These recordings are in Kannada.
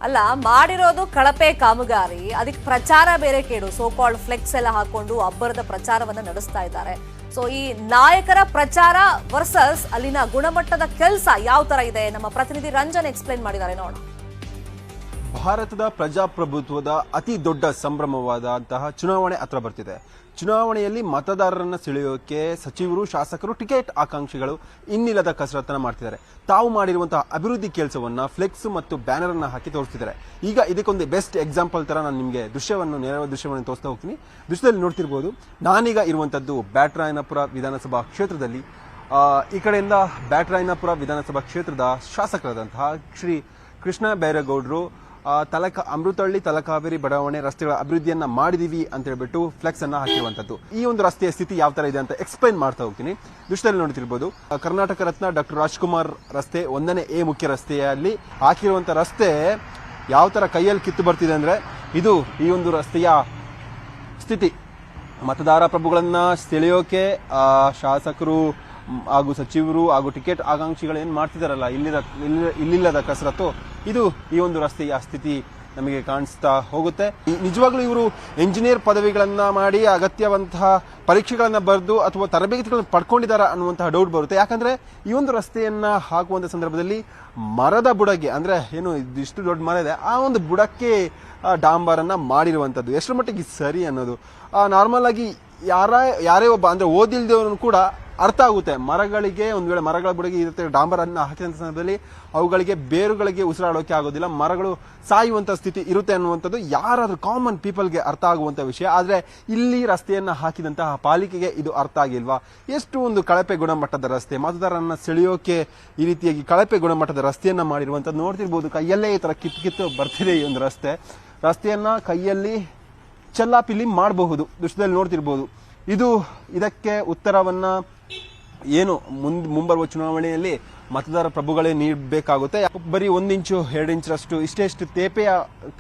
ಅಲ್ಲ ಮಾಡಿರೋದು ಕಳಪೆ ಕಾಮಗಾರಿ, ಅದಕ್ಕೆ ಪ್ರಚಾರ ಬೇರೆ ಕೇಳು. ಸೋ ಕಾಲ್ಡ್ ಫ್ಲೆಕ್ಸ್ ಎಲ್ಲ ಹಾಕೊಂಡು ಅಬ್ಬರದ ಪ್ರಚಾರವನ್ನ ನಡೆಸ್ತಾ ಇದ್ದಾರೆ. ಸೊ ಈ ನಾಯಕರ ಪ್ರಚಾರ ವರ್ಸಸ್ ಅಲ್ಲಿನ ಗುಣಮಟ್ಟದ ಕೆಲಸ ಯಾವ ತರ ಇದೆ, ನಮ್ಮ ಪ್ರತಿನಿಧಿ ರಂಜನ್ ಎಕ್ಸ್ಪ್ಲೈನ್ ಮಾಡಿದ್ದಾರೆ ನೋಡೋಣ. ಭಾರತದ ಪ್ರಜಾಪ್ರಭುತ್ವದ ಅತಿ ದೊಡ್ಡ ಸಂಭ್ರಮವಾದಂತಹ ಚುನಾವಣೆ ಹತ್ರ ಬರ್ತಿದೆ. ಚುನಾವಣೆಯಲ್ಲಿ ಮತದಾರರನ್ನ ಸೆಳೆಯೋಕೆ ಸಚಿವರು, ಶಾಸಕರು, ಟಿಕೆಟ್ ಆಕಾಂಕ್ಷಿಗಳು ಇನ್ನಿಲ್ಲದ ಕಸರತ್ತನ್ನ ಮಾಡ್ತಿದ್ದಾರೆ. ತಾವು ಮಾಡಿರುವಂತಹ ಅಭಿವೃದ್ಧಿ ಕೆಲಸವನ್ನ ಫ್ಲೆಕ್ಸ್ ಮತ್ತು ಬ್ಯಾನರ್ ಅನ್ನ ಹಾಕಿ ತೋರಿಸ್ತಿದ್ದಾರೆ. ಈಗ ಇದಕ್ಕೊಂದು ಬೆಸ್ಟ್ ಎಕ್ಸಾಂಪಲ್ ತರ ನಾನು ನಿಮಗೆ ನೇರ ದೃಶ್ಯವನ್ನು ತೋರಿಸ್ತಾ ಹೋಗ್ತೀನಿ. ದೃಶ್ಯದಲ್ಲಿ ನೋಡ್ತಿರ್ಬೋದು, ನಾನೀಗ ಇರುವಂತದ್ದು ಬ್ಯಾಟರಾಯನಪುರ ವಿಧಾನಸಭಾ ಕ್ಷೇತ್ರದಲ್ಲಿ. ಈ ಕಡೆಯಿಂದ ಬ್ಯಾಟರಾಯನಪುರ ವಿಧಾನಸಭಾ ಕ್ಷೇತ್ರದ ಶಾಸಕರಾದಂತಹ ಶ್ರೀ ಕೃಷ್ಣ ಬೈರೇಗೌಡರು ಅಮೃತಹಳ್ಳಿ ತಲಕಾವೇರಿ ಬಡಾವಣೆ ರಸ್ತೆಗಳ ಅಭಿವೃದ್ಧಿಯನ್ನ ಮಾಡಿದೀವಿ ಅಂತ ಹೇಳ್ಬಿಟ್ಟು ಫ್ಲೆಕ್ಸ್ ಅನ್ನ ಹಾಕಿರುವಂತದ್ದು. ಈ ಒಂದು ರಸ್ತೆಯ ಸ್ಥಿತಿ ಯಾವ ತರ ಇದೆ ಅಂತ ಎಕ್ಸ್ಪ್ಲೈನ್ ಮಾಡ್ತಾ ಹೋಗ್ತೀನಿ. ದೃಶ್ಯದಲ್ಲಿ ನೋಡ್ತಿರ್ಬೋದು, ಕರ್ನಾಟಕ ರತ್ನ ಡಾಕ್ಟರ್ ರಾಜ್ಕುಮಾರ್ ರಸ್ತೆ 1ನೇ ಮುಖ್ಯ ರಸ್ತೆಯಲ್ಲಿ ಹಾಕಿರುವಂತ ರಸ್ತೆ ಯಾವ ತರ ಕೈಯಲ್ಲಿ ಕಿತ್ತು ಬರ್ತಿದೆ ಅಂದ್ರೆ ಇದು ಈ ಒಂದು ರಸ್ತೆಯ ಸ್ಥಿತಿ. ಮತದಾರ ಪ್ರಭುಗಳನ್ನ ಸೆಳೆಯೋಕೆ ಶಾಸಕರು ಹಾಗೂ ಸಚಿವರು ಹಾಗೂ ಟಿಕೆಟ್ ಆಕಾಂಕ್ಷಿಗಳು ಏನ್ ಮಾಡ್ತಿದಾರಲ್ಲ ಇಲ್ಲಿಲ್ಲದ ಕಸರತ್ತು, ಇದು ಈ ಒಂದು ರಸ್ತೆಯ ಸ್ಥಿತಿ ನಮಗೆ ಕಾಣಿಸ್ತಾ ಹೋಗುತ್ತೆ. ನಿಜವಾಗ್ಲೂ ಇವರು ಇಂಜಿನಿಯರ್ ಪದವಿಗಳನ್ನ ಮಾಡಿ ಅಗತ್ಯವಂತಹ ಪರೀಕ್ಷೆಗಳನ್ನ ಬರೆದು ಅಥವಾ ತರಬೇತಿಗಳನ್ನು ಪಡ್ಕೊಂಡಿದ್ದಾರ ಅನ್ನುವಂತಹ ಡೌಟ್ ಬರುತ್ತೆ. ಯಾಕಂದ್ರೆ ಈ ಒಂದು ರಸ್ತೆಯನ್ನ ಹಾಕುವಂತ ಸಂದರ್ಭದಲ್ಲಿ ಮರದ ಬುಡಕ್ಕೆ, ಅಂದ್ರೆ ಏನು ಇಷ್ಟು ದೊಡ್ಡ ಮರ ಇದೆ, ಆ ಒಂದು ಬುಡಕ್ಕೆ ಡಾಂಬರನ್ನ ಮಾಡಿರುವಂತದ್ದು ಎಷ್ಟರ ಮಟ್ಟಿಗೆ ಸರಿ ಅನ್ನೋದು ನಾರ್ಮಲ್ ಆಗಿ ಯಾರೇ ಒಬ್ಬ ಅಂದ್ರೆ ಓದಿಲ್ದವನು ಕೂಡ ಅರ್ಥ ಆಗುತ್ತೆ. ಮರಗಳಿಗೆ ಒಂದು ವೇಳೆ ಮರಗಳ ಬುಡಗೆ ಇರುತ್ತೆ ಡಾಂಬರನ್ನ ಹಾಕಿದಂತ ಸಂದರ್ಭದಲ್ಲಿ ಅವುಗಳಿಗೆ ಬೇರುಗಳಿಗೆ ಉಸಿರಾಡೋಕೆ ಆಗೋದಿಲ್ಲ, ಮರಗಳು ಸಾಯುವಂತ ಸ್ಥಿತಿ ಇರುತ್ತೆ ಅನ್ನುವಂಥದ್ದು ಯಾರಾದ್ರೂ ಕಾಮನ್ ಪೀಪಲ್ಗೆ ಅರ್ಥ ಆಗುವಂತ ವಿಷಯ. ಆದ್ರೆ ಇಲ್ಲಿ ರಸ್ತೆಯನ್ನ ಹಾಕಿದಂತಹ ಪಾಲಿಕೆಗೆ ಇದು ಅರ್ಥ ಆಗಿಲ್ವಾ? ಎಷ್ಟು ಒಂದು ಕಳಪೆ ಗುಣಮಟ್ಟದ ರಸ್ತೆ, ಮತದಾರರನ್ನ ಸೆಳೆಯೋಕೆ ಈ ರೀತಿಯಾಗಿ ಕಳಪೆ ಗುಣಮಟ್ಟದ ರಸ್ತೆಯನ್ನ ಮಾಡಿರುವಂತದ್ದು ನೋಡ್ತಿರ್ಬೋದು. ಕೈಯಲ್ಲೇ ಈ ತರ ಕಿತ್ತು ಬರ್ತಿದೆ ಈ ಒಂದು ರಸ್ತೆಯನ್ನ ಕೈಯಲ್ಲಿ ಚೆಲ್ಲಾಪಿಲ್ಲಿ ಮಾಡಬಹುದು. ದೃಶ್ಯದಲ್ಲಿ ನೋಡ್ತಿರ್ಬೋದು. ಇದಕ್ಕೆ ಉತ್ತರವನ್ನ ಏನು ಮುಂಬರುವ ಚುನಾವಣೆಯಲ್ಲಿ ಮತದಾರ ಪ್ರಭುಗಳೇ ನೀಡಬೇಕಾಗುತ್ತೆ. ಬರೀ 1 ಇಂಚು 2 ಇಂಚರಷ್ಟು ಇಷ್ಟೆಷ್ಟು ತೇಪೆಯ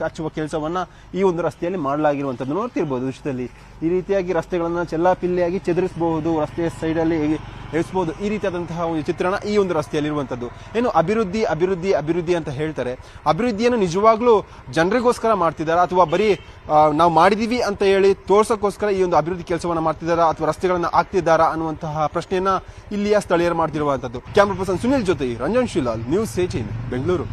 ಹಚ್ಚುವ ಕೆಲಸವನ್ನ ಈ ಒಂದು ರಸ್ತೆಯಲ್ಲಿ ಮಾಡಲಾಗಿರುವಂತದ್ದು ನೋಡ್ತಿರ್ಬೋದು. ದೃಶ್ಯದಲ್ಲಿ ಈ ರೀತಿಯಾಗಿ ರಸ್ತೆಗಳನ್ನ ಚೆಲ್ಲಾಪಿಲ್ಲಿಯಾಗಿ ಚೆದರಿಸಬಹುದು, ರಸ್ತೆಯ ಸೈಡ್ ಅಲ್ಲಿ ಎಳಿಸಬಹುದು. ಈ ರೀತಿಯಾದಂತಹ ಒಂದು ಚಿತ್ರಣ ಈ ಒಂದು ರಸ್ತೆಯಲ್ಲಿ ಇರುವಂತದ್ದು. ಏನು ಅಭಿವೃದ್ಧಿ ಅಭಿವೃದ್ಧಿ ಅಭಿವೃದ್ಧಿ ಅಂತ ಹೇಳ್ತಾರೆ, ಅಭಿವೃದ್ಧಿಯನ್ನು ನಿಜವಾಗ್ಲೂ ಜನರಿಗೋಸ್ಕರ ಮಾಡ್ತಿದಾರಾ ಅಥವಾ ಬರೀ ನಾವು ಮಾಡಿದೀವಿ ಅಂತ ಹೇಳಿ ತೋರ್ಸಕ್ಕೋಸ್ಕರ ಈ ಒಂದು ಅಭಿವೃದ್ಧಿ ಕೆಲಸವನ್ನ ಮಾಡ್ತಿದ್ದಾರಾ ಅಥವಾ ರಸ್ತೆಗಳನ್ನ ಹಾಕ್ತಿದ್ದಾರಾ ಅನ್ನುವಂತಹ ಪ್ರಶ್ನೆಯನ್ನ ಇಲ್ಲಿಯ ಸ್ಥಳೀಯರು ಮಾಡ್ತಿರುವಂತದ್ದು. ಕ್ಯಾಮರಾ ಪರ್ಸನ್ ಸುನಿಲ್ ಜೊತೆ ರಂಜನ್ ಶಿಲಾಲ್, ನ್ಯೂಸ್ 18 ಬೆಂಗಳೂರು.